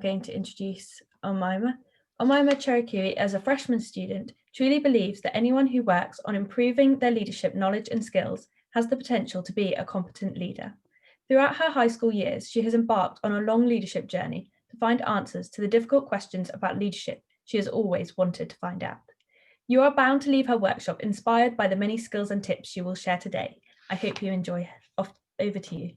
Going to introduce Omayma. Omayma Cherkaoui, as a freshman student, truly believes that anyone who works on improving their leadership knowledge and skills has the potential to be a competent leader. Throughout her high school years, she has embarked on a long leadership journey to find answers to the difficult questions about leadership she has always wanted to find out. You are bound to leave her workshop inspired by the many skills and tips she will share today. I hope you enjoy. Over to you.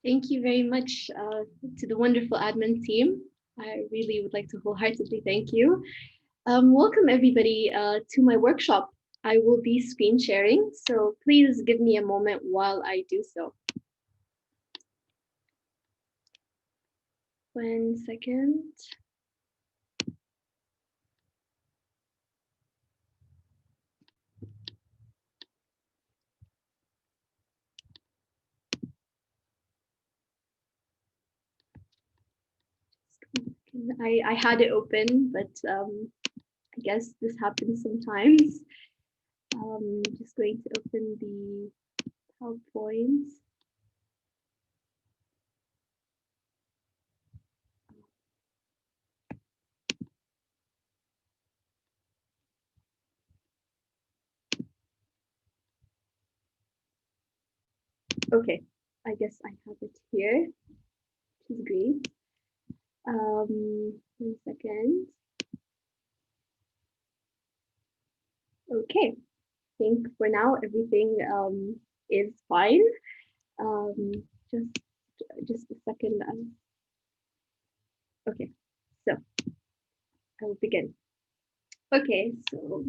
Thank you very much to the wonderful admin team. I really would like to wholeheartedly thank you. Welcome everybody to my workshop. I will be screen sharing, so please give me a moment while I do so. 1 second. I had it open, but I guess this happens sometimes. Just going to open the PowerPoint. Okay, I guess I have it here, which is great. 1 second. Okay, I think for now everything is fine. Just a second. Okay, so I will begin. Okay, so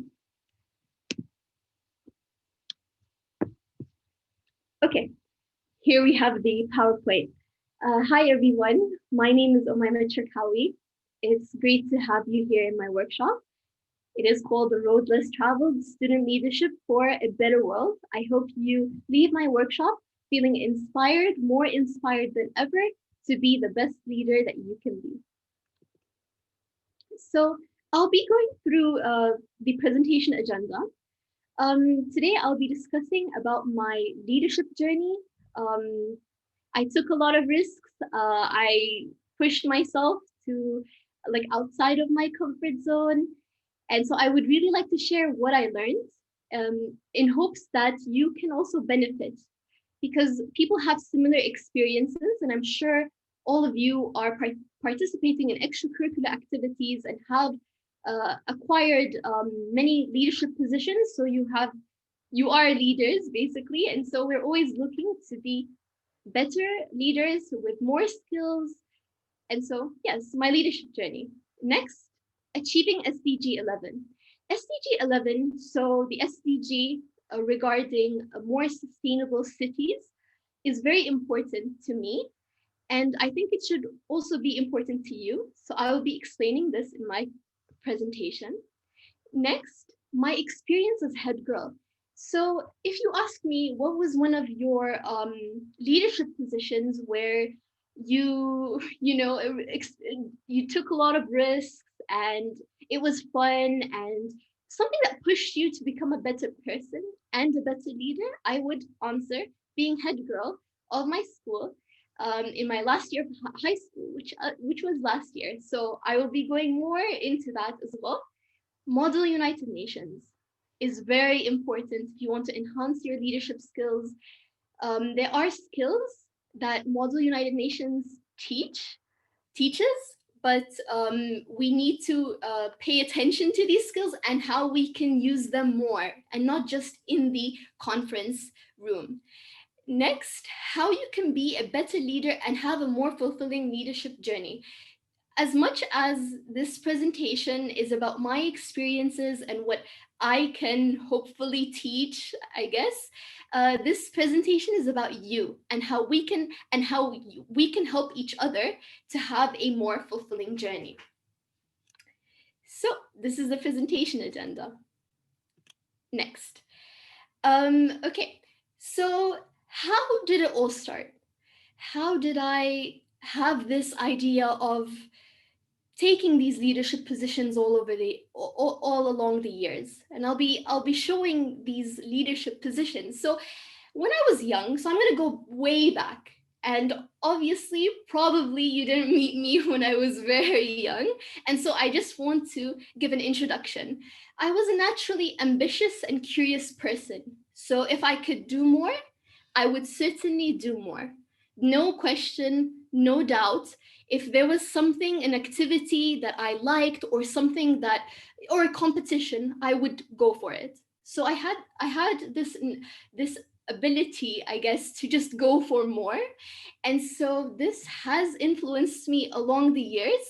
okay, here we have the PowerPoint. Hi everyone, my name is Omayma Cherkaoui. It's great to have you here in my workshop. It is called The Road Less Traveled, Student Leadership for a Better World. I hope you leave my workshop feeling inspired, more inspired than ever, to be the best leader that you can be. So I'll be going through the presentation agenda. Today I'll be discussing about my leadership journey. I took a lot of risks. I pushed myself to outside of my comfort zone. And so I would really like to share what I learned in hopes that you can also benefit, because people have similar experiences, and I'm sure all of you are participating in extracurricular activities and have acquired many leadership positions. So you are leaders basically, and so we're always looking to be better leaders with more skills. And so yes, my leadership journey. Next, achieving SDG 11. SDG 11, so the SDG regarding more sustainable cities is very important to me. And I think it should also be important to you. So I will be explaining this in my presentation. Next, my experience as head girl. So if you ask me, what was one of your leadership positions where you took a lot of risks and it was fun and something that pushed you to become a better person and a better leader, I would answer being head girl of my school in my last year of high school, which was last year. So I will be going more into that as well. Model United Nations is very important if you want to enhance your leadership skills. There are skills that Model United Nations teaches, but we need to pay attention to these skills and how we can use them more, and not just in the conference room. Next, how you can be a better leader and have a more fulfilling leadership journey. As much as this presentation is about my experiences and what I can hopefully teach, I guess, this presentation is about you and how we can help each other to have a more fulfilling journey. So this is the presentation agenda. Next. Okay, so how did it all start? How did I have this idea of taking these leadership positions all along the years? And I'll be showing these leadership positions. So when I was young, so I'm going to go way back. And obviously, probably you didn't meet me when I was very young. And so I just want to give an introduction. I was a naturally ambitious and curious person. So if I could do more, I would certainly do more. No question, no doubt. If there was something, an activity that I liked or something that, or a competition, I would go for it. So I had this ability, I guess, to just go for more. And so this has influenced me along the years,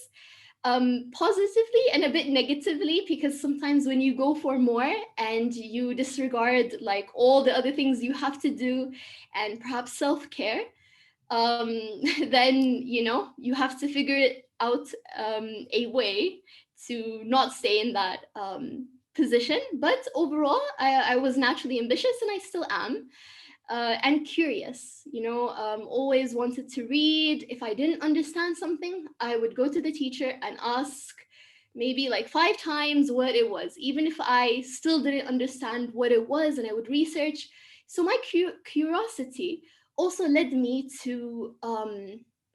positively and a bit negatively, because sometimes when you go for more and you disregard like all the other things you have to do and perhaps self-care, um, then you have to figure it out, a way to not stay in that position. But overall, I was naturally ambitious and I still am, and curious. Always wanted to read. If I didn't understand something, I would go to the teacher and ask maybe like 5 times what it was, even if I still didn't understand what it was, and I would research. So my curiosity also led me to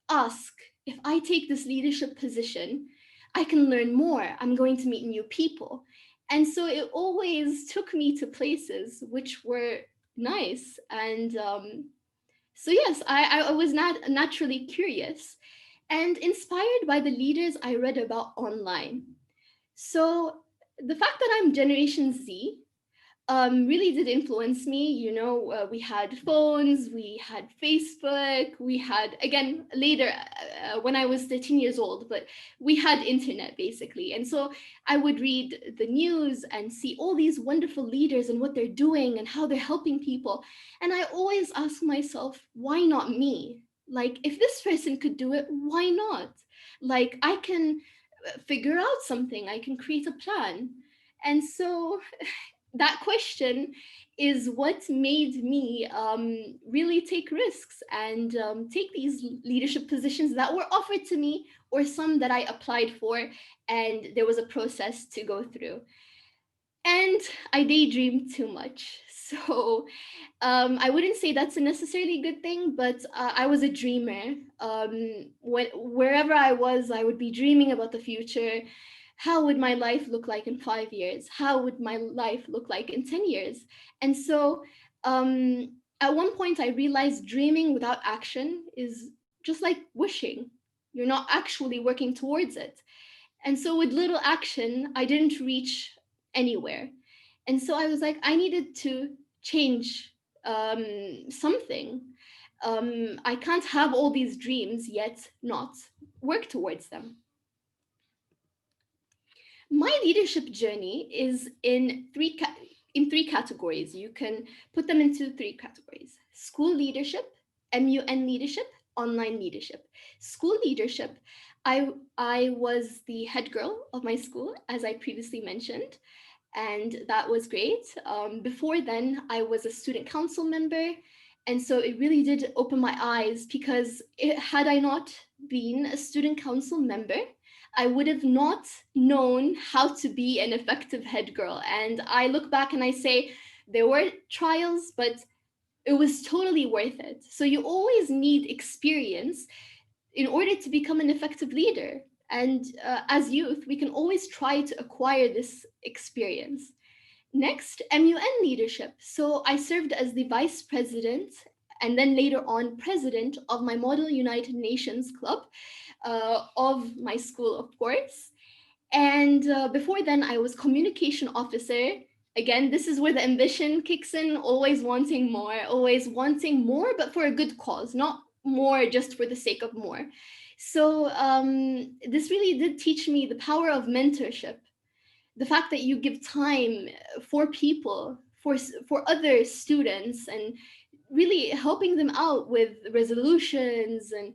ask, if I take this leadership position, I can learn more. I'm going to meet new people. And so it always took me to places which were nice. And so, yes, I was not naturally curious and inspired by the leaders I read about online. So, the fact that I'm Generation Z really did influence me. We had phones, we had Facebook, we had, again, later, when I was 13 years old, but we had internet basically. And so I would read the news and see all these wonderful leaders and what they're doing and how they're helping people. And I always ask myself, why not me? Like, if this person could do it, why not? Like, I can figure out something, I can create a plan. And so that question is what made me really take risks and take these leadership positions that were offered to me, or some that I applied for, and there was a process to go through. And I daydreamed too much. So I wouldn't say that's a necessarily good thing, but I was a dreamer. Wherever I was, I would be dreaming about the future. How would my life look like in 5 years? How would my life look like in 10 years? And so at one point, I realized dreaming without action is just like wishing. You're not actually working towards it. And so with little action, I didn't reach anywhere. And so I was like, I needed to change something. I can't have all these dreams yet not work towards them. My leadership journey is in three categories. You can put them into three categories: school leadership, MUN leadership, online leadership. School leadership, I was the head girl of my school, as I previously mentioned, and that was great. Before then, I was a student council member, and so it really did open my eyes, because had I not been a student council member, I would have not known how to be an effective head girl. And I look back and I say, there were trials, but it was totally worth it. So you always need experience in order to become an effective leader. And as youth, we can always try to acquire this experience. Next, MUN leadership. So I served as the vice president and then later on president of my Model United Nations Club, of my school, of course. And before then, I was communication officer. Again, this is where the ambition kicks in, always wanting more, but for a good cause, not more just for the sake of more. So this really did teach me the power of mentorship, the fact that you give time for people, for other students, and really helping them out with resolutions and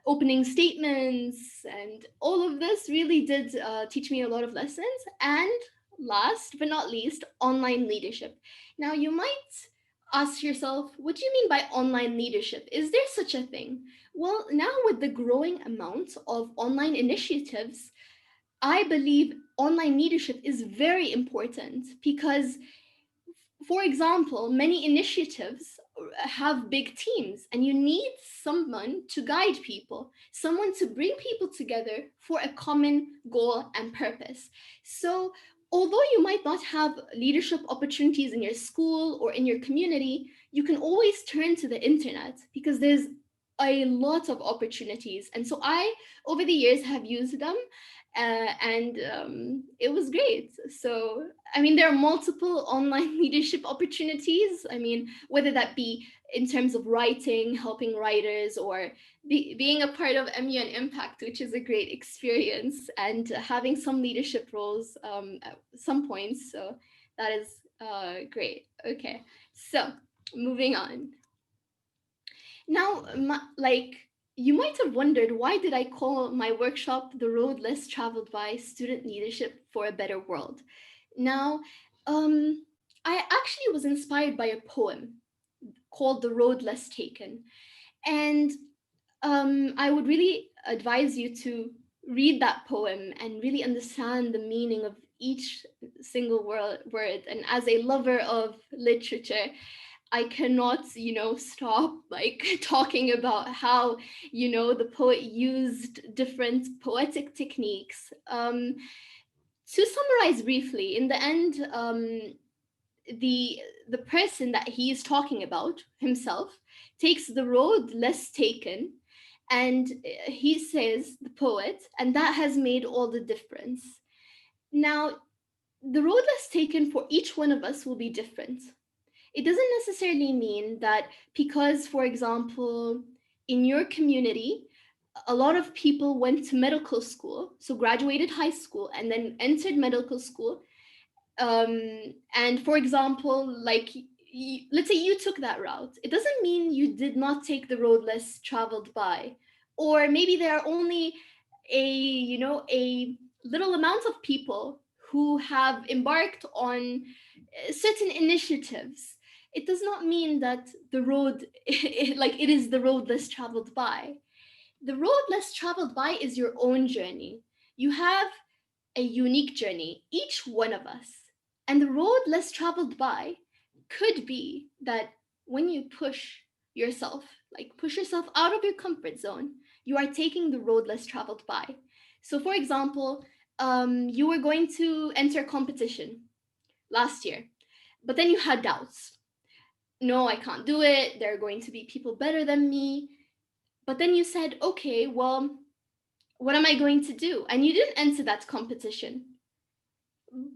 opening statements, and all of this really did teach me a lot of lessons. And last but not least, online leadership. Now you might ask yourself, what do you mean by online leadership? Is there such a thing? Well, now with the growing amount of online initiatives, I believe online leadership is very important, because, for example, many initiatives have big teams, and you need someone to guide people, someone to bring people together for a common goal and purpose. So although you might not have leadership opportunities in your school or in your community, you can always turn to the internet because there's a lot of opportunities. And so I, over the years, have used them, and it was great. So, I mean, there are multiple online leadership opportunities. I mean, whether that be in terms of writing, helping writers, or being a part of MUN Impact, which is a great experience, and having some leadership roles at some points. So that is great. Okay, so moving on. Now, you might have wondered, why did I call my workshop The Road Less Traveled By: Student Leadership for a Better World? Now, I actually was inspired by a poem called The Road Less Taken. And I would really advise you to read that poem and really understand the meaning of each single word. And as a lover of literature, I cannot, stop like talking about how, the poet used different poetic techniques. To summarize briefly, in the end, the person that he is talking about himself takes the road less taken, and he says, the poet, and that has made all the difference. Now, the road less taken for each one of us will be different. It doesn't necessarily mean that because, for example, in your community, a lot of people went to medical school, so graduated high school and then entered medical school. And for example, like, let's say you took that route. It doesn't mean you did not take the road less traveled by. Or maybe there are only a little amount of people who have embarked on certain initiatives. It does not mean that the road, like it is the road less traveled by. The road less traveled by is your own journey. You have a unique journey, each one of us. And the road less traveled by could be that when you push yourself, like push yourself out of your comfort zone, you are taking the road less traveled by. So, for example, you were going to enter a competition last year, but then you had doubts. No, I can't do it. There are going to be people better than me. But then you said, okay, well, what am I going to do? And you didn't enter that competition.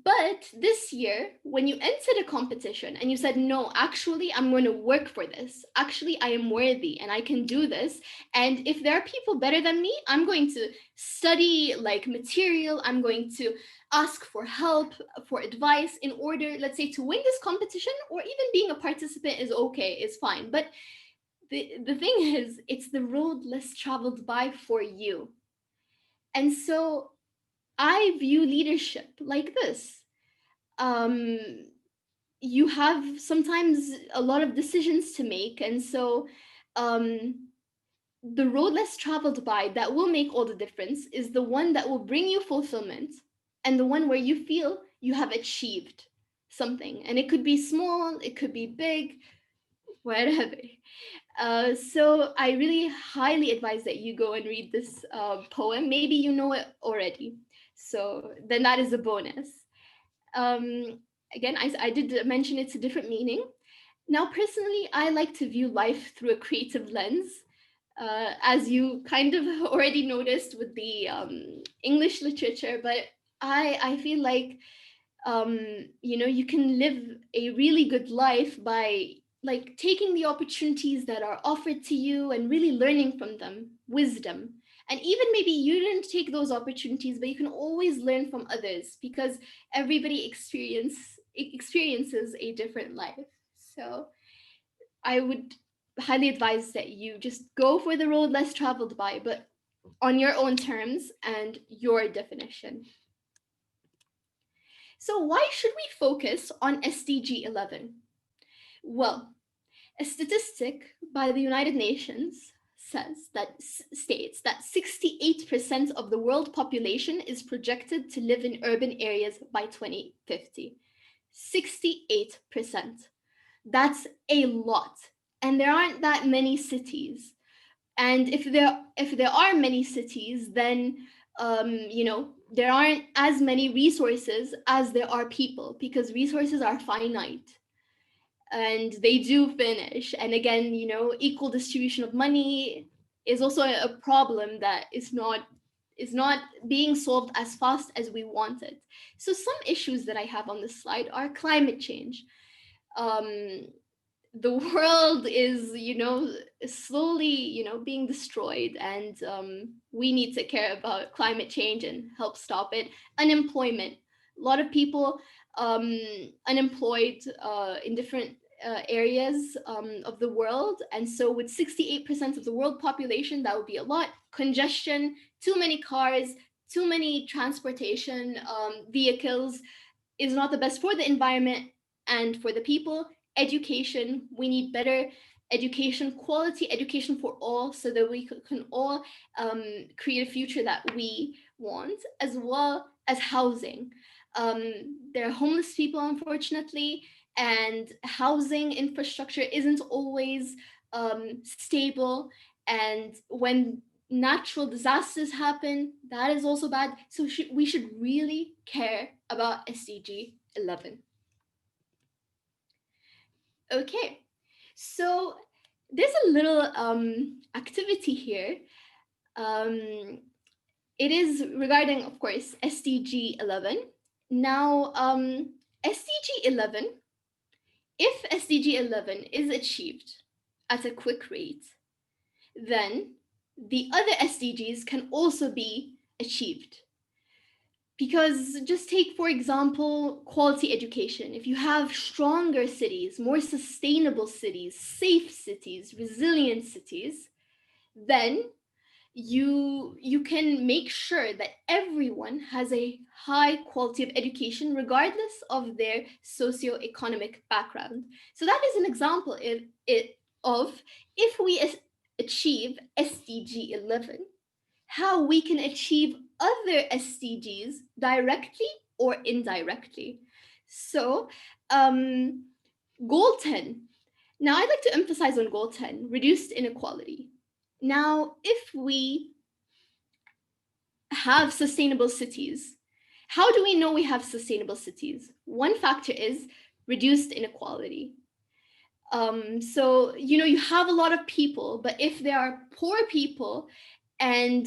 But this year, when you entered a competition and you said, no, actually, I'm going to work for this. Actually, I am worthy and I can do this. And if there are people better than me, I'm going to study like material. I'm going to ask for help, for advice in order, let's say, to win this competition, or even being a participant is okay, is fine. But the thing is, it's the road less traveled by for you. And so I view leadership like this. Um, you have sometimes a lot of decisions to make. And so the road less traveled by that will make all the difference is the one that will bring you fulfillment, and the one where you feel you have achieved something. And it could be small, it could be big, whatever. So I really highly advise that you go and read this poem. Maybe you know it already, so then that is a bonus. Again, I did mention it's a different meaning. Now, personally, I like to view life through a creative lens, as you kind of already noticed with the English literature. But I feel like you can live a really good life by like taking the opportunities that are offered to you and really learning from them, wisdom. And even maybe you didn't take those opportunities, but you can always learn from others, because everybody experiences a different life. So I would highly advise that you just go for the road less traveled by, but on your own terms and your definition. So why should we focus on SDG 11? Well, a statistic by the United Nations states that 68% of the world population is projected to live in urban areas by 2050. 68%. That's a lot. and there aren't that many cities. And if there are many cities, then there aren't as many resources as there are people, because resources are finite and they do finish. And again, equal distribution of money is also a problem that is not being solved as fast as we want it. So some issues that I have on this slide are climate change. um, the world is slowly being destroyed, and we need to care about climate change and help stop it. Unemployment, a lot of people um, unemployed in different areas of the world, and so with 68% of the world population, that would be a lot. Congestion, too many cars, too many transportation vehicles is not the best for the environment and for the people. Education, we need better education, quality education for all, so that we can all create a future that we want, as well as housing. There are homeless people, unfortunately, and housing infrastructure isn't always stable. And when natural disasters happen, that is also bad. So we should really care about SDG 11. Okay, so there's a little activity here. Um, it is regarding, of course, SDG 11. Now, SDG 11, if SDG 11 is achieved at a quick rate, then the other SDGs can also be achieved. Because just take, for example, quality education. If you have stronger cities, more sustainable cities, safe cities, resilient cities, then you can make sure that everyone has a high quality of education regardless of their socioeconomic background. So that is an example of if we achieve SDG 11, how we can achieve other SDGs directly or indirectly. So, goal 10. Now, I'd like to emphasize on goal 10, reduced inequality. Now, if we have sustainable cities, how do we know we have sustainable cities? One factor is reduced inequality. So, you have a lot of people, but if there are poor people and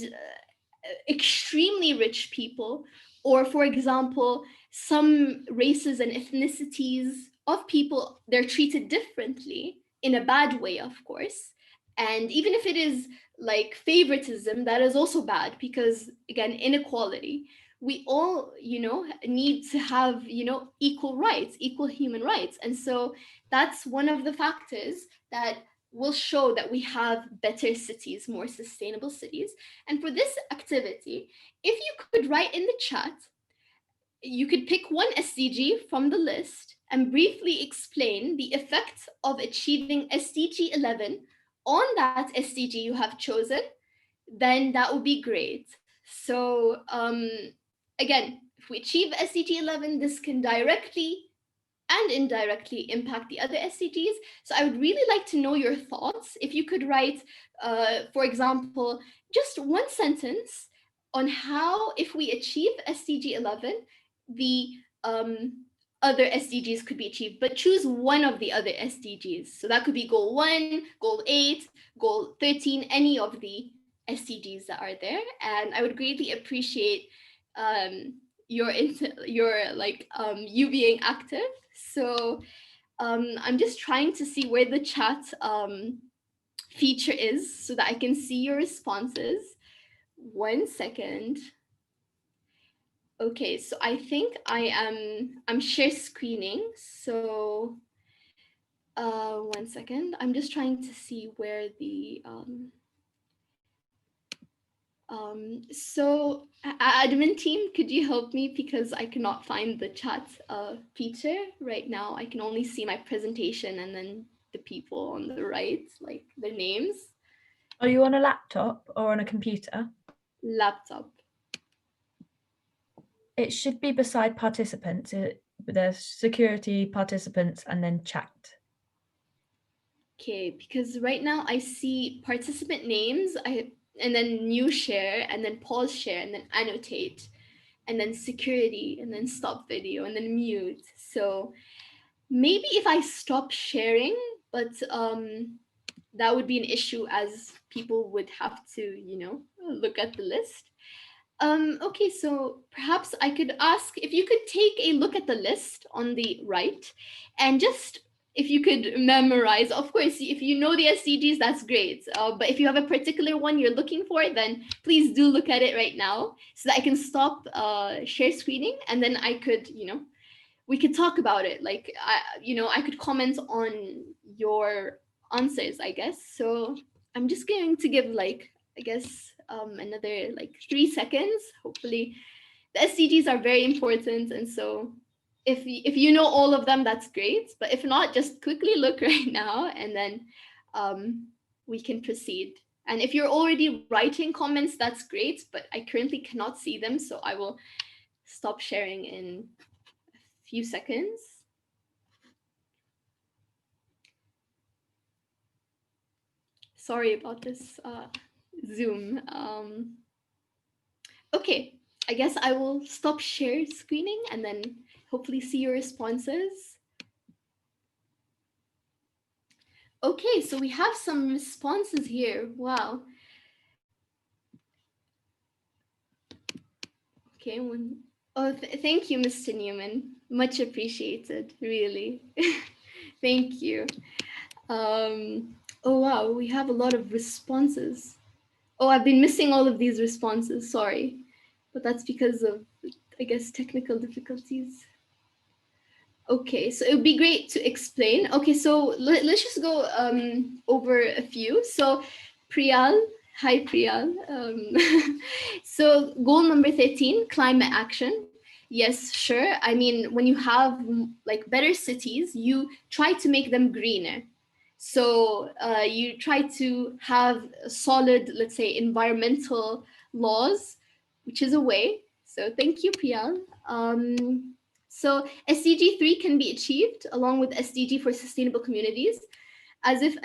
extremely rich people, or for example, some races and ethnicities of people, they're treated differently in a bad way, of course. And even if it is like favoritism, that is also bad, because again, inequality. We all, need to have, equal rights, equal human rights. And so that's one of the factors that will show that we have better cities, more sustainable cities. And for this activity, if you could write in the chat, you could pick one SDG from the list and briefly explain the effect of achieving SDG 11 on that SDG you have chosen, then that would be great. So again, if we achieve SDG 11, this can directly and indirectly impact the other SDGs. So I would really like to know your thoughts. If you could write, for example, just one sentence on how, if we achieve SDG 11, the other SDGs could be achieved, but choose one of the other SDGs. So that could be goal 1, goal 8, goal 13, any of the SDGs that are there. And I would greatly appreciate your you being active. So I'm just trying to see where the chat feature is so that I can see your responses. 1 second. Okay, so I think I'm share screening. So 1 second. I'm just trying to see where the so admin team, could you help me, because I cannot find the chat feature right now. I can only see my presentation and then the people on the right, like their names. Are you on a laptop or on a computer? Laptop. It should be beside participants. There's security, participants, and then chat. Okay, because right now I see participant names, and then new share, and then pause share, and then annotate, and then security, and then stop video, and then mute. So maybe if I stop sharing, but that would be an issue as people would have to, look at the list. Okay, so perhaps I could ask if you could take a look at the list on the right and just if you could memorize. Of course, if you know the SDGs, that's great. But if you have a particular one you're looking for, then please do look at it right now so that I can stop share screening, and then I could, we could talk about it. Like, I could comment on your answers, I guess. So I'm just going to give like, I guess, another like 3 seconds. Hopefully, the SDGs are very important, and so if you know all of them, that's great. But if not, just quickly look right now, and then we can proceed. And if you're already writing comments, that's great. But I currently cannot see them, so I will stop sharing in few seconds. Sorry about this Zoom. Okay, I guess I will stop share screening and then hopefully see your responses. Okay, so we have some responses here. Wow. Okay, thank you, Mr. Newman. Much appreciated, really. Thank you. Oh, wow, we have a lot of responses. Oh, I've been missing all of these responses, sorry. But that's because of, I guess, technical difficulties. Okay, so it would be great to explain. Okay, so let's just go over a few. So Priyal, hi Priyal. So goal number 13, climate action. Yes, sure. I mean, when you have like better cities, you try to make them greener. So you try to have solid, let's say, environmental laws, which is a way. So thank you, Priyal. So SDG 3 can be achieved along with SDG for sustainable communities as if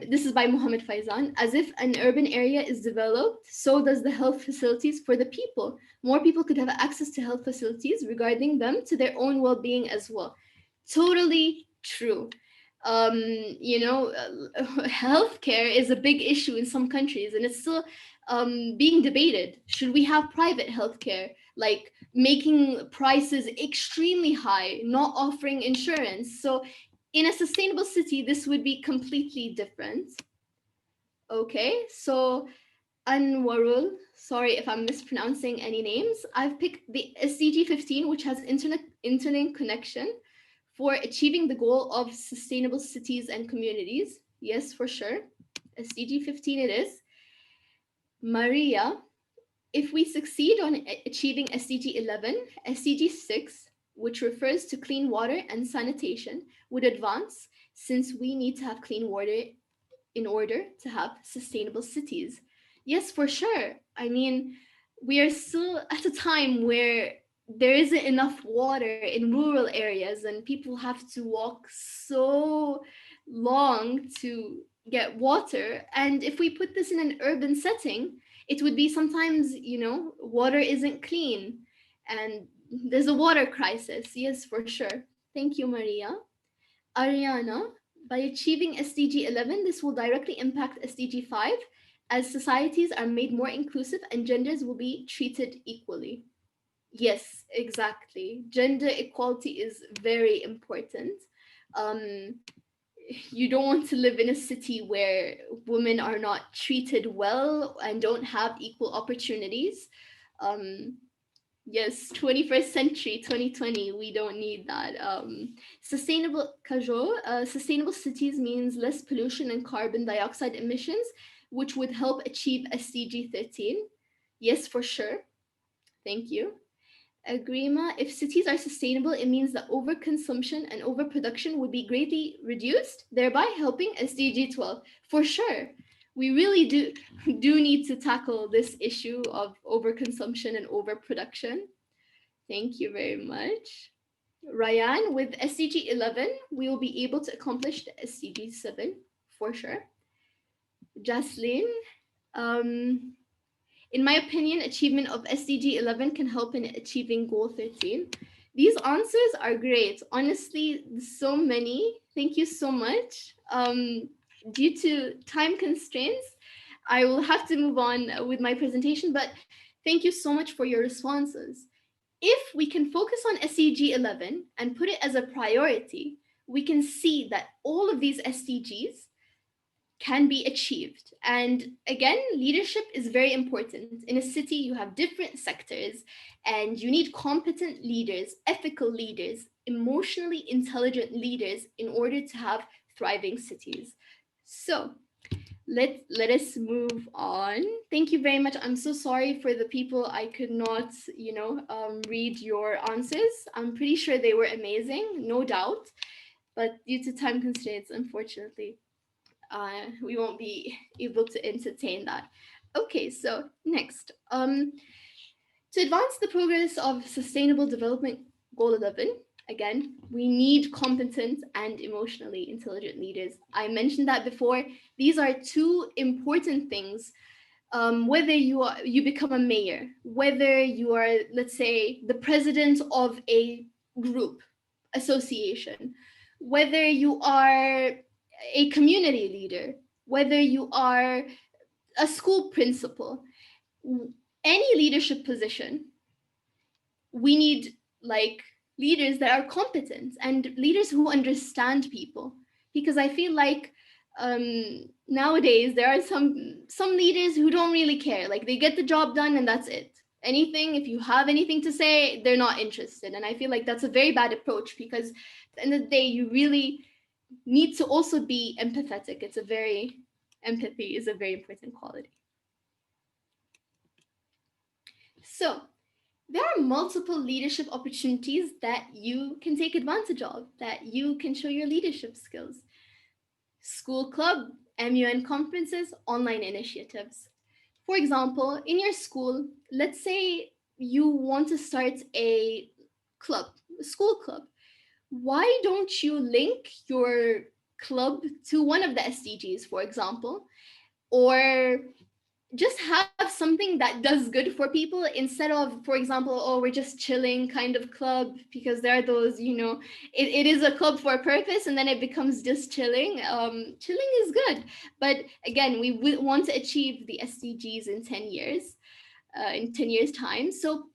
this is by Mohammed Faizan, as if an urban area is developed, so does the health facilities for the people. More people could have access to health facilities regarding them to their own well-being as well. Totally true. Um, healthcare is a big issue in some countries, and it's still being debated. Should we have private healthcare, like making prices extremely high, not offering insurance? So in a sustainable city, this would be completely different. Okay, so Anwarul, sorry if I'm mispronouncing any names. I've picked the SDG 15, which has internet connection for achieving the goal of sustainable cities and communities. Yes, for sure. SDG 15 it is. Maria, if we succeed on achieving SDG 11, SDG 6, which refers to clean water and sanitation, would advance since we need to have clean water in order to have sustainable cities. Yes, for sure. I mean, we are still at a time where there isn't enough water in rural areas and people have to walk so long to get water. And if we put this in an urban setting, it would be sometimes, water isn't clean and there's a water crisis. Yes, for sure. Thank you, Maria. Ariana, by achieving SDG 11, this will directly impact SDG 5 as societies are made more inclusive and genders will be treated equally. Yes, exactly. Gender equality is very important. Um, you don't want to live in a city where women are not treated well and don't have equal opportunities. Yes, 21st century, 2020, we don't need that. Sustainable cities means less pollution and carbon dioxide emissions, which would help achieve SDG 13. Yes, for sure. Thank you. Agrima, if cities are sustainable, it means that overconsumption and overproduction would be greatly reduced, thereby helping SDG 12. For sure. We really do need to tackle this issue of overconsumption and overproduction. Thank you very much. Ryan, with SDG 11, we will be able to accomplish the SDG 7 for sure. Jaslyn, um, in my opinion, achievement of SDG 11 can help in achieving goal 13. These answers are great. Honestly, so many. Thank you so much. Due to time constraints, I will have to move on with my presentation, but thank you so much for your responses. If we can focus on SDG 11 and put it as a priority, we can see that all of these SDGs can be achieved. And again, leadership is very important. In a city, you have different sectors, and you need competent leaders, ethical leaders, emotionally intelligent leaders in order to have thriving cities. So, let us move on. Thank you very much. I'm so sorry for the people I could not, read your answers. I'm pretty sure they were amazing, no doubt, but due to time constraints, unfortunately, we won't be able to entertain that. Okay, so next, to advance the progress of Sustainable Development Goal 11, again, we need competent and emotionally intelligent leaders. I mentioned that before. These are two important things. Whether you become a mayor, whether you are, let's say, the president of a group, association, whether you are a community leader, whether you are a school principal, any leadership position, we need like leaders that are competent and leaders who understand people. Because I feel like nowadays there are some leaders who don't really care. Like they get the job done and that's it. Anything, if you have anything to say, they're not interested. And I feel like that's a very bad approach, because at the end of the day, you really need to also be empathetic. Empathy is a very important quality. So there are multiple leadership opportunities that you can take advantage of, that you can show your leadership skills. School club, MUN conferences, online initiatives. For example, in your school, let's say you want to start a club, a school club. Why don't you link your club to one of the SDGs, for example, or just have something that does good for people instead of, for example, oh, we're just chilling kind of club, because there are those, it is a club for a purpose and then it becomes just chilling. Chilling is good, but again, we want to achieve the SDGs in 10 years, in 10 years time. So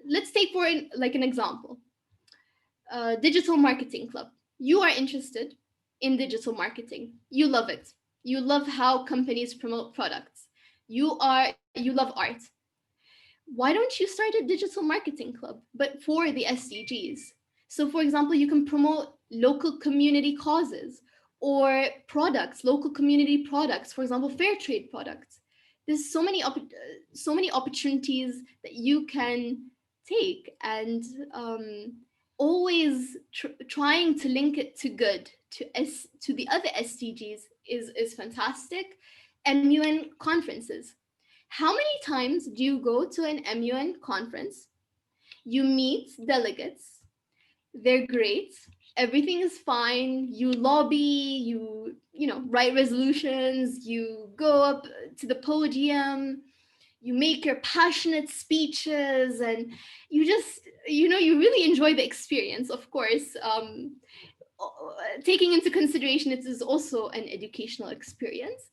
let's take for like an example, digital marketing club. You are interested in digital marketing, you love it, you love how companies promote products, you love art. Why don't you start a digital marketing club, but for the SDGs? So for example, you can promote local community causes or products, local community products, for example, fair trade products. There's so many opportunities that you can take, and always trying to link it to good, to the other SDGs is fantastic. MUN conferences. How many times do you go to an MUN conference? You meet delegates, they're great, everything is fine, you lobby, write resolutions, you go up to the podium, you make your passionate speeches, and you just, you really enjoy the experience. Of course, taking into consideration it is also an educational experience.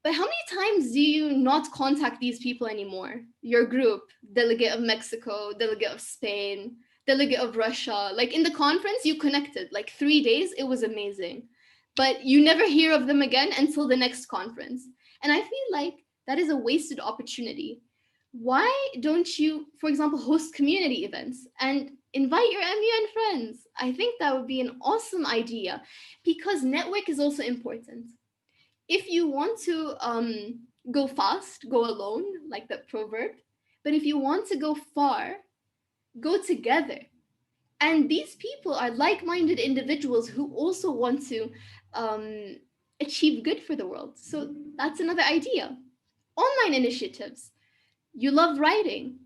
But how many times do you not contact these people anymore? Your group, delegate of Mexico, delegate of Spain, delegate of Russia. Like in the conference, you connected like 3 days. It was amazing. But you never hear of them again until the next conference. And I feel like that is a wasted opportunity. Why don't you, for example, host community events and invite your MUN friends? I think that would be an awesome idea, because network is also important. If you want to go fast, go alone, like that proverb. But if you want to go far, go together. And these people are like-minded individuals who also want to achieve good for the world. So that's another idea. Online initiatives. You love writing.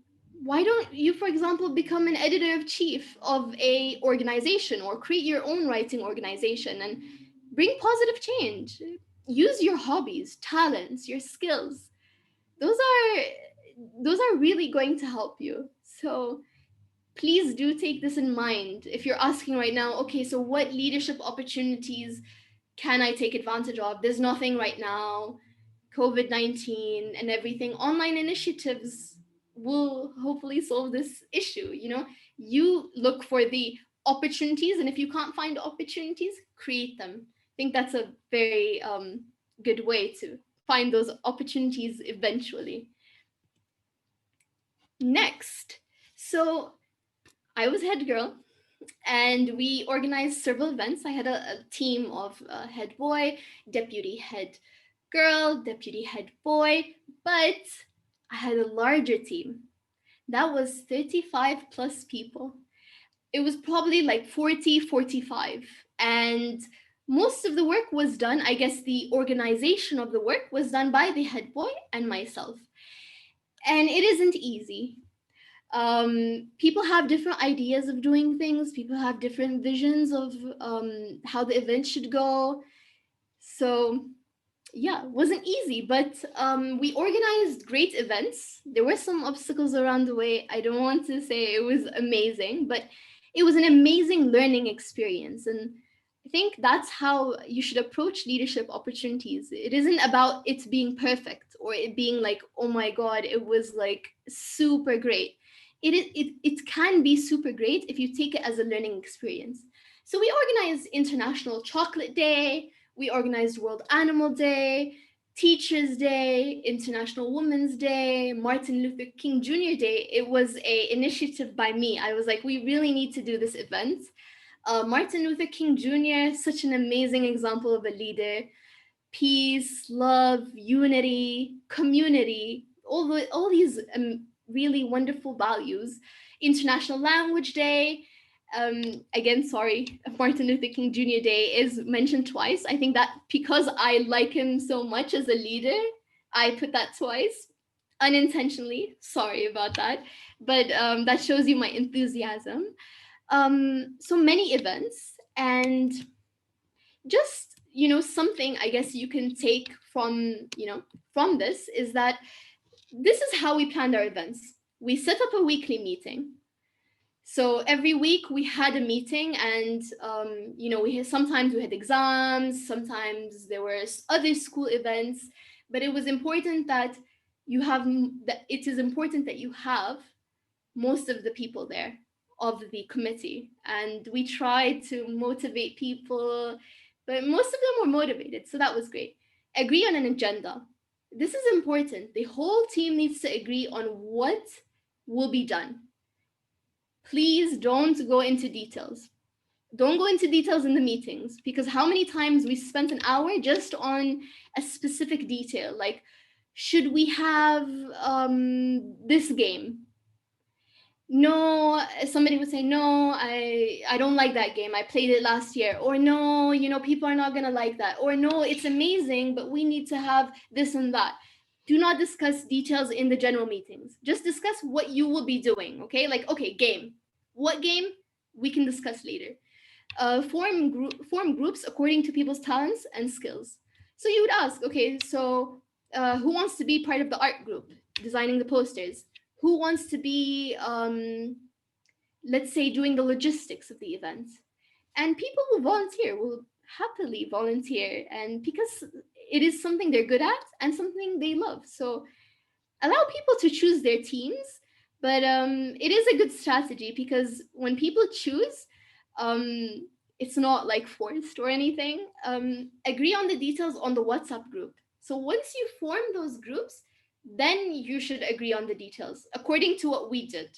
Why don't you, for example, become an editor-in-chief of a organization, or create your own writing organization and bring positive change? use your hobbies, talents, your skills. Those are really going to help you. So please do take this in mind if you're asking right now, okay, so what leadership opportunities can I take advantage of? There's nothing right now. COVID-19 and everything. Online initiatives will hopefully solve this issue. You look for the opportunities, and if you can't find opportunities, create them. I think that's a very good way to find those opportunities eventually. Next, so I was head girl, and we organized several events. I had a team of head boy, deputy head girl, deputy head boy, but I had a larger team. That was 35 plus people. It was probably like 40, 45. And most of the work was done, I guess the organization of the work was done by the head boy and myself. And it isn't easy. People have different ideas of doing things, people have different visions of how the event should go. So yeah, it wasn't easy, but we organized great events. There were some obstacles around the way. I don't want to say it was amazing, but it was an amazing learning experience. And I think that's how you should approach leadership opportunities. It isn't about it being perfect or it being like, oh my God, it was like super great. It can be super great if you take it as a learning experience. So we organized International Chocolate Day, we organized World Animal Day, Teachers Day, International Women's Day, Martin Luther King Jr. Day. It was a initiative by me. I was like, we really need to do this event. Martin Luther King Jr., such an amazing example of a leader. Peace, love, unity, community, all these really wonderful values. International Language Day, again, sorry, Martin Luther King Jr. Day is mentioned twice. I think that because I like him so much as a leader, I put that twice unintentionally. Sorry about that. But that shows you my enthusiasm. So many events, and just, something I guess you can take from this is that this is how we planned our events. We set up a weekly meeting. So every week we had a meeting, and sometimes we had exams, sometimes there were other school events, but it was important that it is important that you have most of the people there of the committee, and we tried to motivate people, but most of them were motivated, so that was great. Agree on an agenda. This is important. The whole team needs to agree on what will be done. Please don't go into details. Don't go into details in the meetings, because how many times we spent an hour just on a specific detail, like, should we have this game? No, somebody would say, no, I don't like that game. I played it last year. Or no, people are not going to like that. Or no, it's amazing, but we need to have this and that. Do not discuss details in the general meetings. Just discuss what you will be doing, okay? Like, okay, game. What game? We can discuss later. Form groups according to people's talents and skills. So you would ask, okay, so who wants to be part of the art group, designing the posters? Who wants to be, let's say, doing the logistics of the event? And people will volunteer, will happily volunteer, and because it is something they're good at and something they love. So allow people to choose their teams, but it is a good strategy, because when people choose, it's not like forced or anything. Agree on the details on the WhatsApp group. So once you form those groups, then you should agree on the details according to what we did.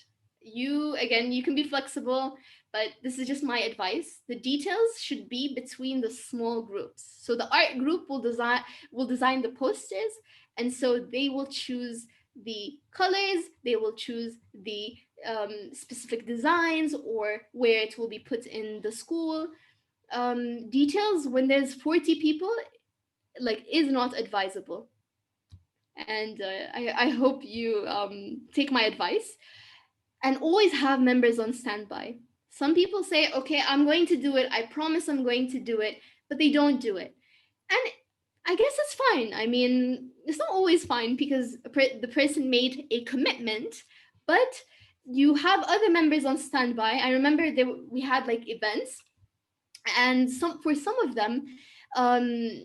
You can be flexible, but this is just my advice. The details should be between the small groups. So the art group will design the posters, and so they will choose the colors, they will choose the specific designs, or where it will be put in the school. Details when there's 40 people, like, is not advisable. And I hope you take my advice, and always have members on standby. Some people say, okay, I'm going to do it. I promise I'm going to do it, but they don't do it. And I guess it's fine. I mean, it's not always fine because the person made a commitment, but you have other members on standby. I remember we had like events, and for some of them, um,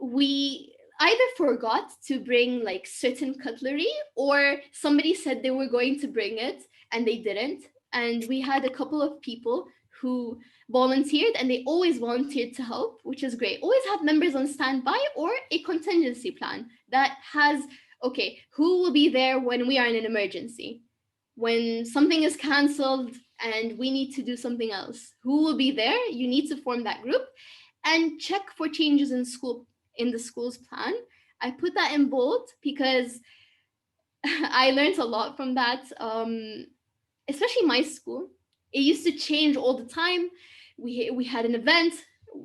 we either forgot to bring like certain cutlery, or somebody said they were going to bring it and they didn't. And we had a couple of people who volunteered, and they always volunteered to help, which is great. Always have members on standby or a contingency plan that has, okay, who will be there when we are in an emergency, when something is cancelled and we need to do something else. Who will be there? You need to form that group and check for changes in the school's plan. I put that in bold because I learned a lot from that. Especially my school, it used to change all the time. We had an event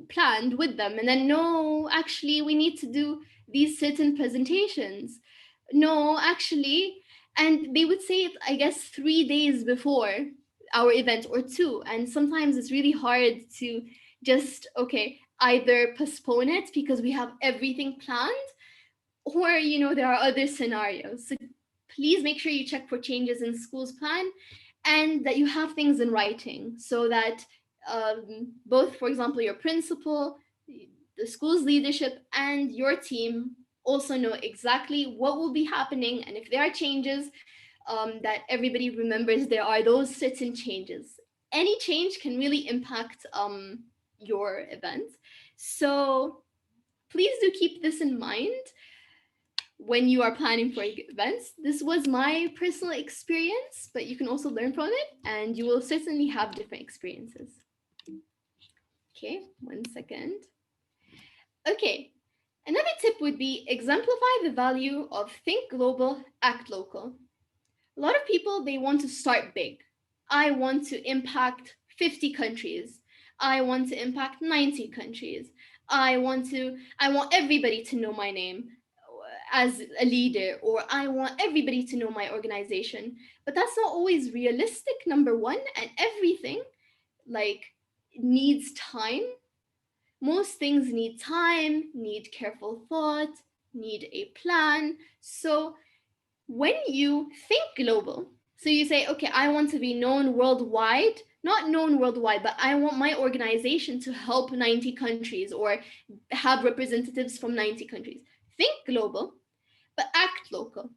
planned with them, and then no, actually, we need to do these certain presentations. No, actually, and they would say it, I guess, 3 days before our event or two, and sometimes it's really hard to just either postpone it because we have everything planned, or there are other scenarios. So please make sure you check for changes in school's plan, and that you have things in writing, so that both, for example, your principal, the school's leadership, and your team also know exactly what will be happening, and if there are changes, that everybody remembers there are those certain changes. Any change can really impact your event. So please do keep this in mind when you are planning for events. This was my personal experience, but you can also learn from it, and you will certainly have different experiences. Okay, 1 second. Okay, another tip would be exemplify the value of think global, act local. A lot of people, they want to start big. I want to impact 50 countries. I want to impact 90 countries. I want everybody to know my name as a leader, or I want everybody to know my organization. But that's not always realistic, number one, and everything like needs time. Most things need time, need careful thought, need a plan. So when you think global, so you say, okay, I want to be known worldwide, not known worldwide, but I want my organization to help 90 countries or have representatives from 90 countries. Think global, but act local.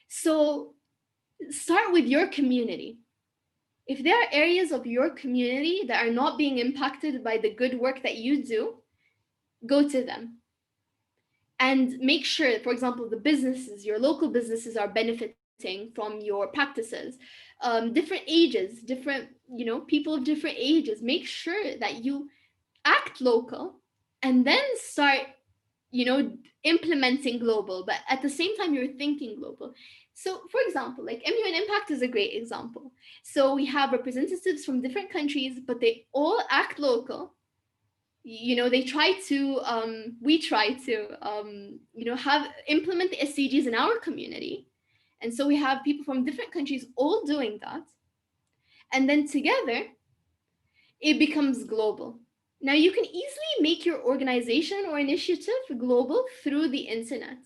So start with your community. If there are areas of your community that are not being impacted by the good work that you do, go to them and make sure, for example, the businesses, your local businesses, are benefiting from your practices. Different ages, different, people of different ages. Make sure that you act local, and then start, implementing global, but at the same time you're thinking global. So for example, like MUN Impact is a great example. So we have representatives from different countries, but they all act local. They try to we try to have implement the SDGs in our community. And so we have people from different countries all doing that, and then together it becomes global. Now, you can easily make your organization or initiative global through the internet.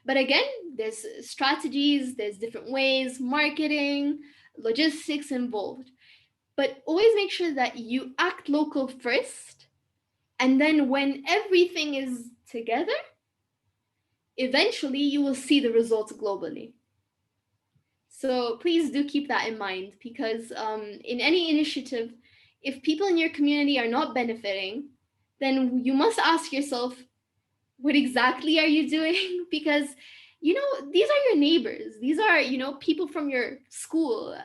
But again, there's strategies, there's different ways, marketing, logistics involved. But always make sure that you act local first. And then when everything is together, eventually you will see the results globally. So please do keep that in mind, because in any initiative, if people in your community are not benefiting, then you must ask yourself, what exactly are you doing? Because, these are your neighbors. These are, people from your school.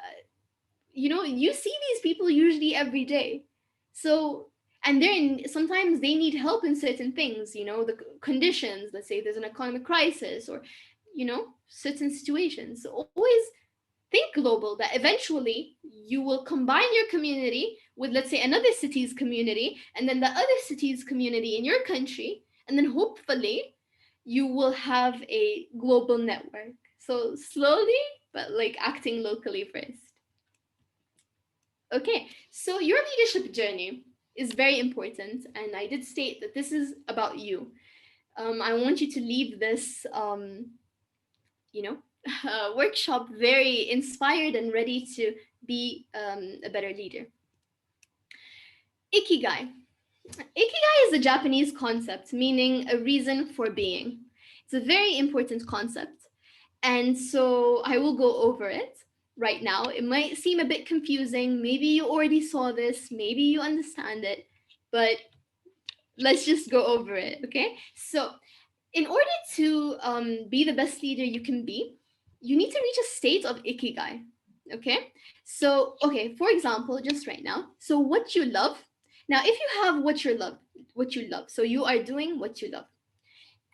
You see these people usually every day. So, and sometimes they need help in certain things, the conditions, let's say there's an economic crisis, or, certain situations. So always think global, that eventually you will combine your community with, let's say, another city's community, and then the other city's community in your country, and then hopefully you will have a global network. So slowly, but like acting locally first. Okay, so your leadership journey is very important, and I did state that this is about you. I want you to leave this, you know, workshop very inspired and ready to be a better leader. Ikigai. Ikigai is a Japanese concept meaning a reason for being. It's a very important concept. And so I will go over it right now. It might seem a bit confusing. Maybe you already saw this, maybe you understand it, but let's just go over it, okay? So, in order to be the best leader you can be, you need to reach a state of ikigai, okay? So, okay, for example, just right now, so what you love. Now, if you have what you love, so you are doing what you love,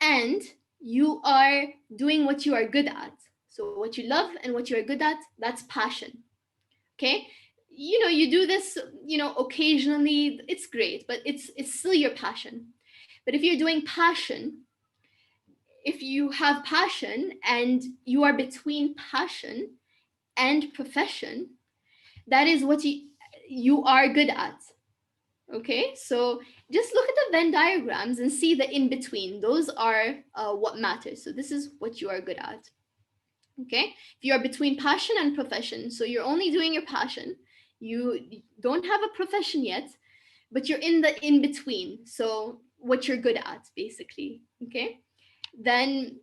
and you are doing what you are good at. So, what you love and what you are good at, that's passion, okay? You know, you do this, you know, occasionally, it's great, but it's still your passion. But if you're doing passion, if you have passion and you are between passion and profession, that is what you are good at. Okay, so just look at the Venn diagrams and see the in between. Those are what matters. So this is what you are good at. Okay, if you are between passion and profession, so you're only doing your passion, you don't have a profession yet, but you're in the in between. So what you're good at, basically. Okay, then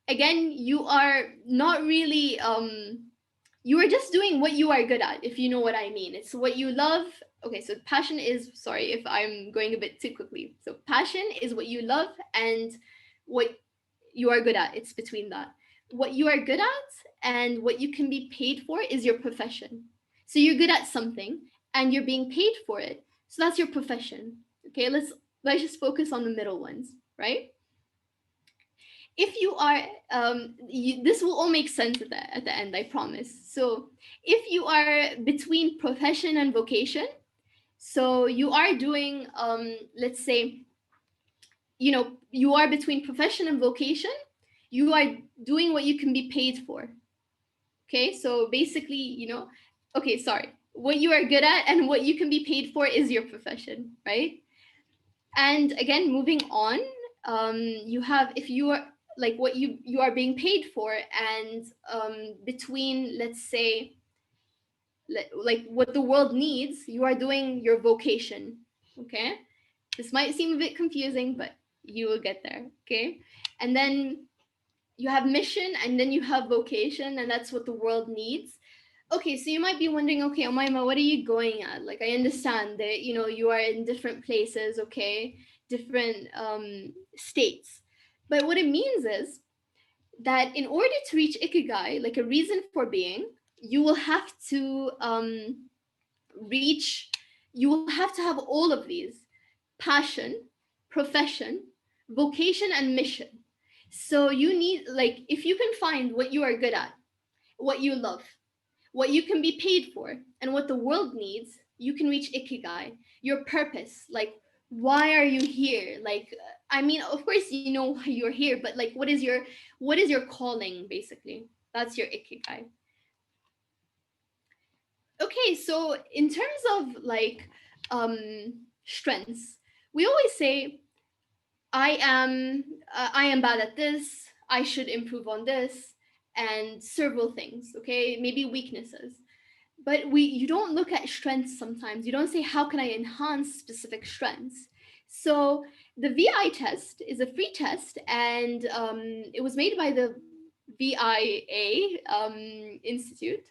again, you are not really you are just doing what you are good at, if you know what I mean. It's what you love. Okay, so passion is, sorry if I'm going a bit too quickly, so passion is what you love, and what you are good at, it's between that. What you are good at and what you can be paid for is your profession. So you're good at something and you're being paid for it, so that's your profession. Okay, let's just focus on the middle ones, right? If you are this will all make sense at the end, I promise. So if you are between profession and vocation, so you are doing let's say, you know, you are between profession and vocation, you are doing what you can be paid for. Okay, so basically, you know, okay, sorry, what you are good at and what you can be paid for is your profession, right? And again, moving on, you have, if you are like what you are being paid for, and between, let's say, like what the world needs, you are doing your vocation. Okay, this might seem a bit confusing, but you will get there. Okay, and then you have mission, and then you have vocation, and that's what the world needs. Okay, so you might be wondering, okay, Omayma, what are you going at? Like, I understand that, you know, you are in different places, okay, different states. But what it means is that in order to reach Ikigai, like a reason for being, you will have to reach, you will have to have all of these: passion, profession, vocation, and mission. So you need, like, if you can find what you are good at, what you love, what you can be paid for, and what the world needs, you can reach ikigai, your purpose. Like, why are you here? Like, I mean, of course you know why you're here, but like, what is your calling, basically? That's your ikigai. Okay, so in terms of like um strengths, we always say, I am bad at this, I should improve on this, and several things. Okay, maybe weaknesses. But you don't look at strengths. Sometimes you don't say, how can I enhance specific strengths? So the VI test is a free test, and it was made by the VIA Institute,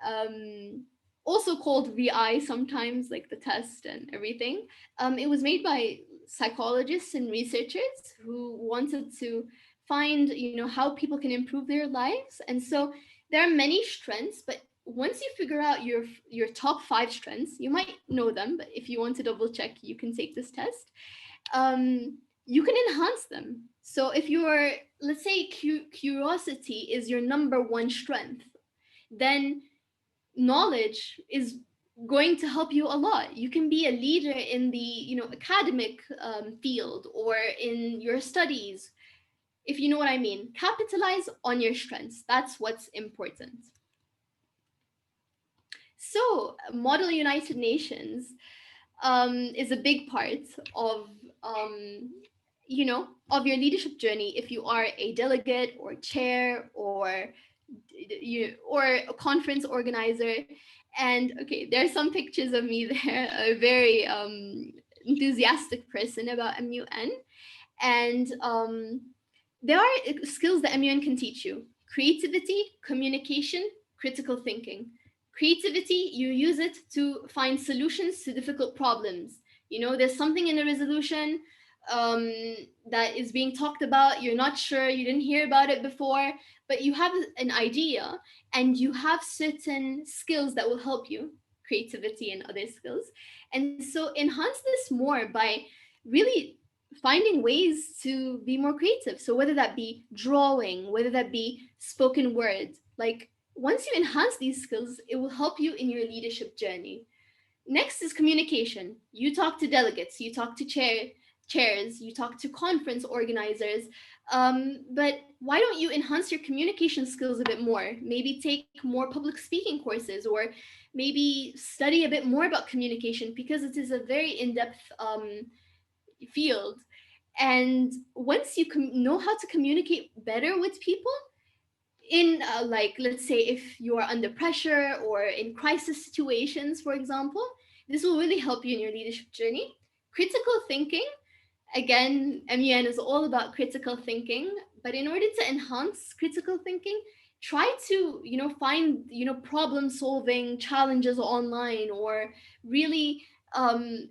um, also called VI sometimes, like the test and everything. It was made by psychologists and researchers who wanted to find, you know, how people can improve their lives. And so there are many strengths, but once you figure out your top 5 strengths, you might know them, but if you want to double check, you can take this test. You can enhance them. So if you're, let's say, curiosity is your number 1 strength, then knowledge is going to help you a lot. You can be a leader in the, you know, academic field, or in your studies, if you know what I mean. Capitalize on your strengths. That's what's important. So, Model United Nations is a big part of of your leadership journey, if you are a delegate or chair or a conference organizer. And okay, there are some pictures of me there, a very enthusiastic person about MUN. And there are skills that MUN can teach you: creativity, communication, critical thinking. Creativity, you use it to find solutions to difficult problems. There's something in a resolution um, that is being talked about. You're not sure, you didn't hear about it before, but you have an idea and you have certain skills that will help you, creativity and other skills. And so enhance this more by really finding ways to be more creative. So whether that be drawing, whether that be spoken word, like once you enhance these skills, it will help you in your leadership journey. Next is communication. You talk to delegates, you talk to chairs, you talk to conference organizers. But why don't you enhance your communication skills a bit more? Maybe take more public speaking courses, or maybe study a bit more about communication, because it is a very in-depth field. And once you know how to communicate better with people, in like, let's say if you are under pressure or in crisis situations, for example, this will really help you in your leadership journey. Critical thinking, again, MUN is all about critical thinking. But in order to enhance critical thinking, try to find problem solving challenges online, or really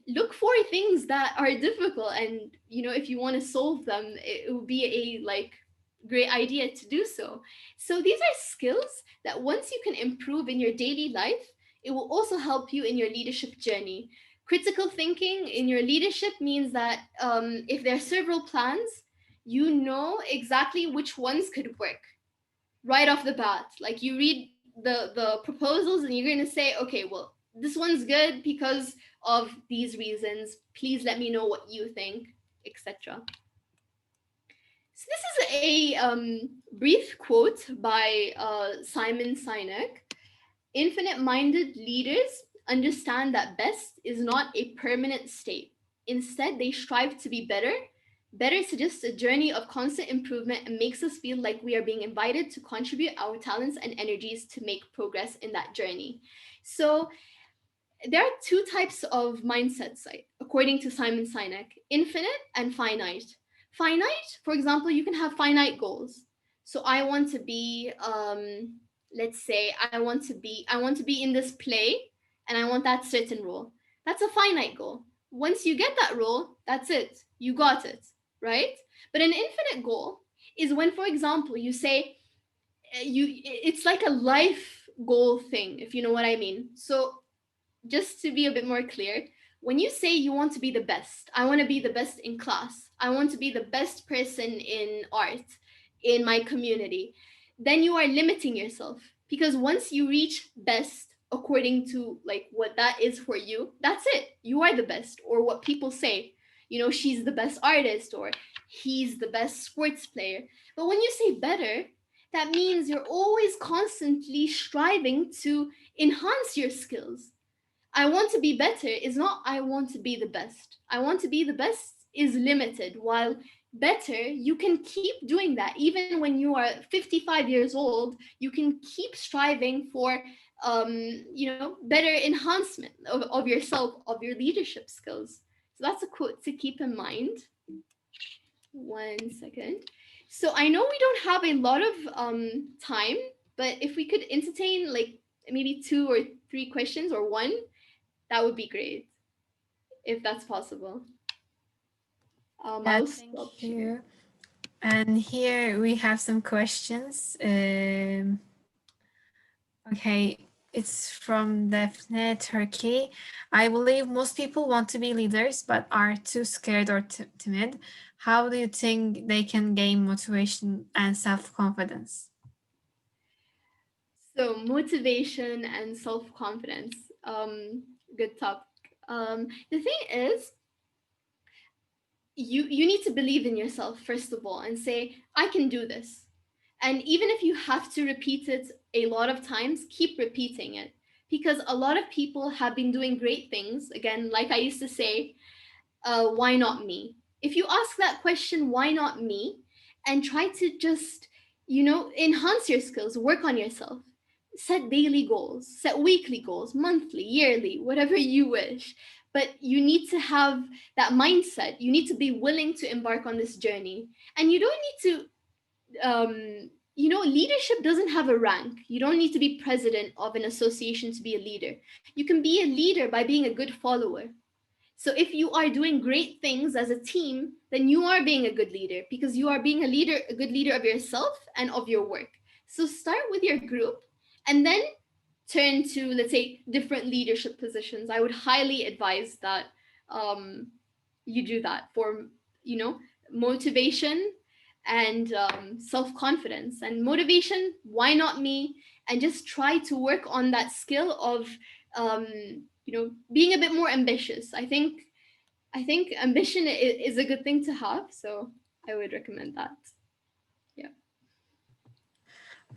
look for things that are difficult, and if you want to solve them, it would be a like great idea to do so. So these are skills that once you can improve in your daily life, it will also help you in your leadership journey. Critical thinking in your leadership means that if there are several plans, you know exactly which ones could work right off the bat. Like, you read the proposals and you're going to say, okay, well, this one's good because of these reasons. Please let me know what you think, etc. So this is a brief quote by Simon Sinek. Infinite minded leaders understand that best is not a permanent state. Instead, they strive to be better. Better suggests a journey of constant improvement and makes us feel like we are being invited to contribute our talents and energies to make progress in that journey. So, there are two types of mindsets, according to Simon Sinek: infinite and finite. Finite, for example, you can have finite goals. So I want to be, let's say, I want to be in this play, and I want that certain role. That's a finite goal. Once you get that role, that's it. You got it, right? But an infinite goal is when, for example, you say, it's like a life goal thing, if you know what I mean. So just to be a bit more clear, when you say you want to be the best, I want to be the best in class, I want to be the best person in art in my community, then you are limiting yourself, because once you reach best according to like what that is for you, that's it. You are the best, or what people say. She's the best artist, or he's the best sports player. But when you say better, that means you're always constantly striving to enhance your skills. I want to be better is not I want to be the best. I want to be the best is limited, while better, you can keep doing that. Even when you are 55 years old, you can keep striving for better enhancement of yourself, of your leadership skills. So that's a quote to keep in mind. 1 second. So I know we don't have a lot of time, but if we could entertain like maybe two or three questions, or one, that would be great, if that's possible. Yeah, I'll thank stop you. share. And here we have some questions. Okay, it's from Defne Turkey. I believe most people want to be leaders but are too scared or timid. How do you think they can gain motivation and self-confidence? So motivation and self-confidence. Good topic. The thing is, you need to believe in yourself first of all and say, I can do this. And even if you have to repeat it a lot of times, keep repeating it, because a lot of people have been doing great things. Again, like I used to say, why not me? if you ask that question, why not me? And try to just, enhance your skills, work on yourself, set daily goals, set weekly goals, monthly, yearly, whatever you wish. But you need to have that mindset. You need to be willing to embark on this journey. And you don't need to leadership doesn't have a rank. You don't need to be president of an association to be a leader. You can be a leader by being a good follower. So if you are doing great things as a team, then you are being a good leader, because you are being a good leader of yourself and of your work. So start with your group and then turn to, let's say, different leadership positions. I would highly advise that you do that for, motivation and self-confidence. And motivation, why not me? And just try to work on that skill of being a bit more ambitious. I think ambition is a good thing to have, so I would recommend that. Yeah.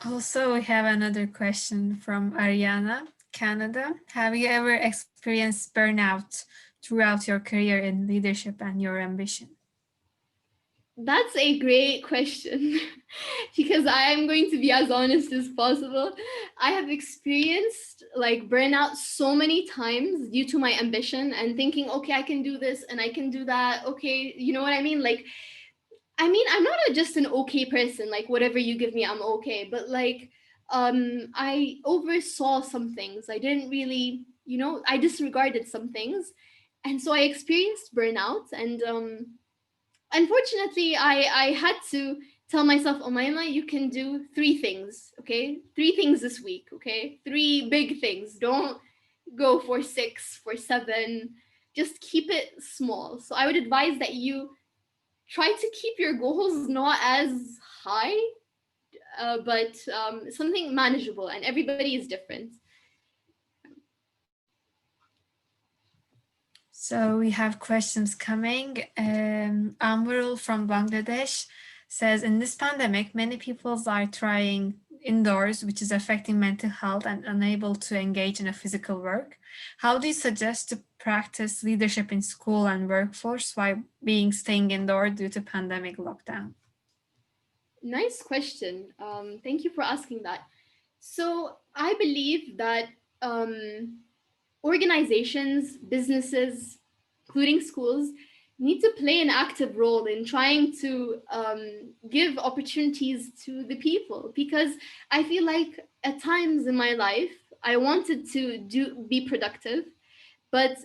Also, we have another question from Ariana, Canada. Have you ever experienced burnout throughout your career in leadership and your ambition? That's a great question because I am going to be as honest as possible. I have experienced like burnout so many times due to my ambition and thinking, okay, I can do this and I can do that. Okay, you know what I mean? I'm not just an okay person, like whatever you give me, I'm okay. But I oversaw some things. I didn't really, I disregarded some things. And so I experienced burnout and unfortunately, I had to tell myself, Omayma, you can do 3 things, okay? 3 things this week, okay? 3 big things. Don't go for 6, for 7. Just keep it small. So I would advise that you try to keep your goals not as high, but something manageable. And everybody is different. So we have questions coming. Amrul from Bangladesh says, in this pandemic, many people are trying indoors, which is affecting mental health and unable to engage in a physical work. How do you suggest to practice leadership in school and workforce while staying indoor due to pandemic lockdown? Nice question. Thank you for asking that. So I believe that organizations, businesses, including schools, need to play an active role in trying to give opportunities to the people, because I feel like at times in my life I wanted to be productive, but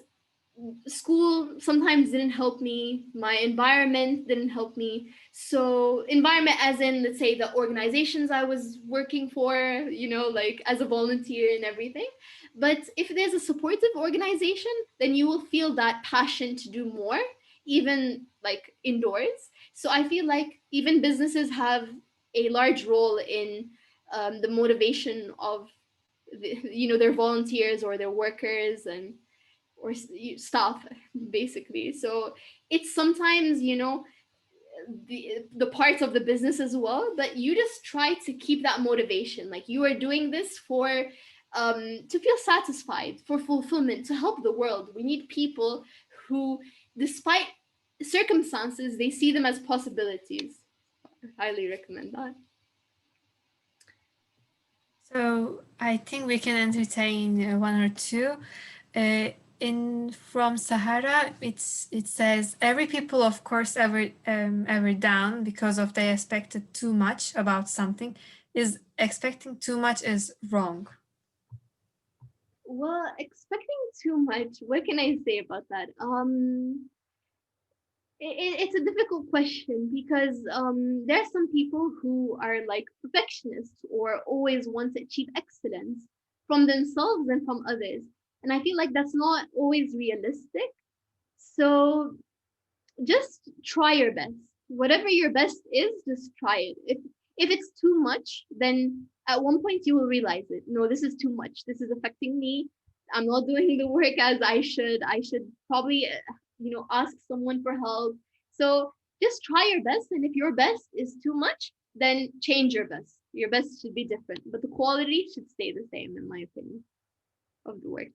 school sometimes didn't help me, my environment didn't help me. So environment as in, let's say, the organizations I was working for, like as a volunteer and everything. But if there's a supportive organization, then you will feel that passion to do more, even like indoors. So I feel like even businesses have a large role in the motivation of their volunteers or their workers and or staff, basically. So it's sometimes the parts of the business as well, but you just try to keep that motivation, like you are doing this for to feel satisfied, for fulfillment, to help the world. We need people who, despite circumstances, they see them as possibilities. I highly recommend that. So I think we can entertain one or two. From Sahara, it says every people, of course, ever down because of they expected too much about something. Is expecting too much is wrong? Well, expecting too much, what can I say about that? It's a difficult question because there are some people who are like perfectionists or always want to achieve excellence from themselves and from others. And I feel like that's not always realistic. So just try your best. Whatever your best is, just try it. If it's too much, then at one point you will realize it. No, this is too much. This is affecting me. I'm not doing the work as I should. I should probably ask someone for help. So just try your best, and if your best is too much, then change your best. Your best should be different, but the quality should stay the same, in my opinion, of the work.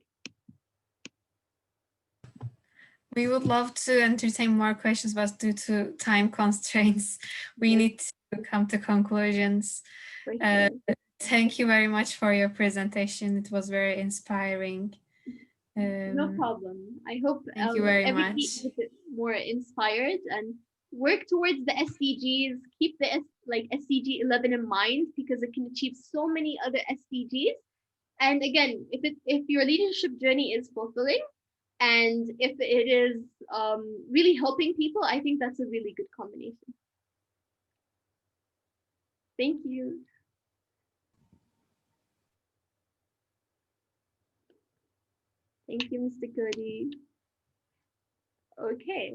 We would love to entertain more questions, but due to time constraints, we Yes. need to come to conclusions. For Uh, sure. Thank you very much for your presentation. It was very inspiring. No problem. I hope Thank you very everybody much. is a bit more inspired and work towards the SDGs. Keep the SDG 11 in mind because it can achieve so many other SDGs. And again, if your leadership journey is fulfilling and if it is really helping people, I think that's a really good combination. Thank you. Thank you, Mr. Cody. Okay.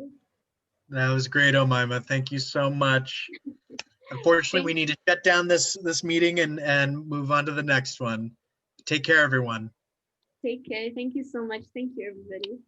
That was great, Omayma. Thank you so much. Unfortunately, we need to shut down this meeting and move on to the next one. Take care, everyone. Take care. Thank you so much. Thank you, everybody.